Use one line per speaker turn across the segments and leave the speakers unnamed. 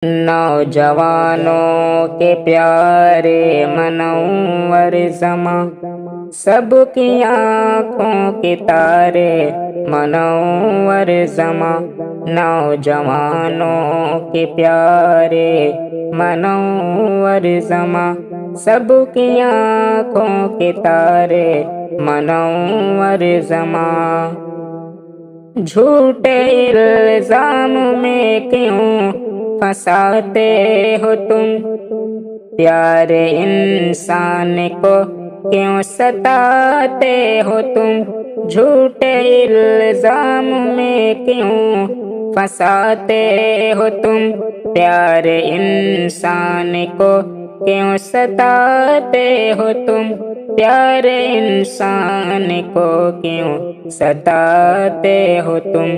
नौजवानों के प्यारे मनोवर ज़मा, सबकी आँखों के तारे मनोवर ज़मा। नौजवानों के प्यारे मनोवर ज़मा, सबकी आँखों के तारे मनोवर ज़मा। झूठे इल्जाम में क्यों फंसाते हो तुम, प्यारे इंसान को क्यों सताते हो तुम। झूठे इल्जाम में क्यों फंसाते हो तुम, प्यारे इंसान को क्यों सताते हो तुम। प्यारे इंसान को क्यों सताते हो तुम।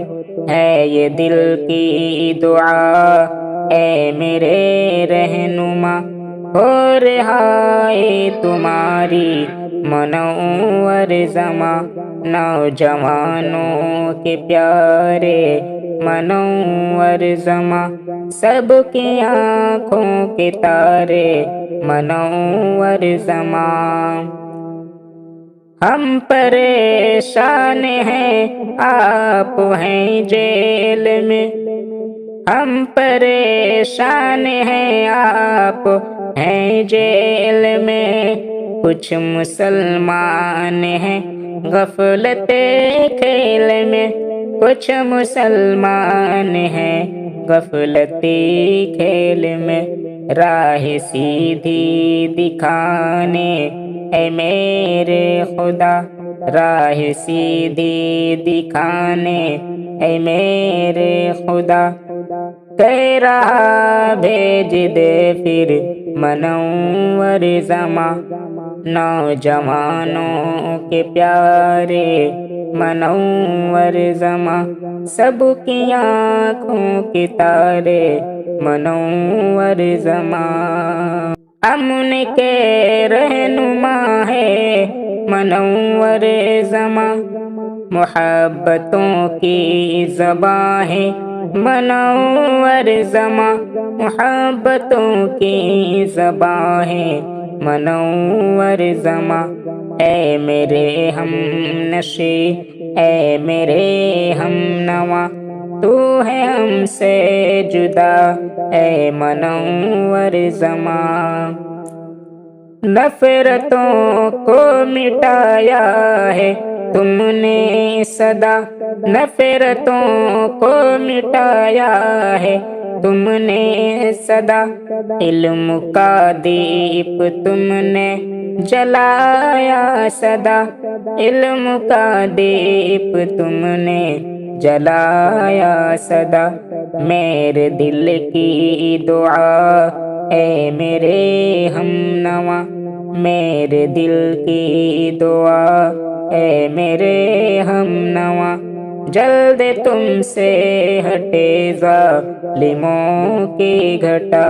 है ये दिल की दुआ ए मेरे रहनुमा, हो रिहाई तुम्हारी मनोवर ज़मा। नौजवानों के प्यारे मनोवर ज़मा, सबकी आँखों के तारे मनोवर ज़मा। हम परेशान हैं आप हैं जेल में, हम परेशान हैं आप हैं जेल में। कुछ मुसलमान हैं गफलते खेल में, कुछ मुसलमान हैं गफलती खेल में। राह सीधी दिखाने ऐ मेरे खुदा, राह सीधी दिखाने ऐ मेरे खुदा। कह रहा भेज दे फिर मनोवर ज़मा। नौजवानों के प्यारे मनोवर ज़मा, सबकी आँखों के तारे मनोवर ज़मा। अमन के रहनुमा है मनोवर ज़मा, मुहब्बतों की ज़बां है मनोवर ज़मा। मुहब्बतों की ज़बां है मनोवर ज़मा। ऐ मेरे हम नशी ऐ मेरे हम नवा, तू है हमसे जुदा ऐ मनोवर ज़मा। नफ़रतों को मिटाया है तुमने सदा, नफ़रतों को मिटाया है तुमने सदा। इल्म का दीप तुमने जलाया सदा, इल्म का दीप तुमने जलाया सदा। मेरे दिल की दुआ ऐ मेरे हमनवा, मेरे दिल की दुआ ऐ मेरे हमनवा। जल्द तुमसे हटे ज़ालिमों की घटा,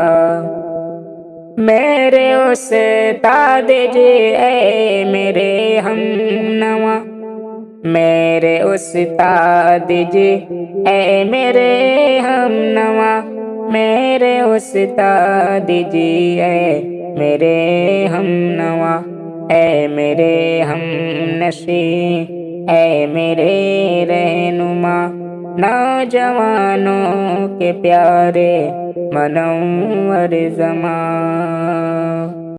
मेरे उस्ताद जी ऐ मेरे हमनवा। मेरे उस्ताद जी ऐ मेरे हमनवा, मेरे उस्ताद जी ऐ मेरे हमनवा। ऐ मेरे हमनशी ऐ मेरे रहनुमा, नौजवानों के प्यारे मनोवर ज़मा।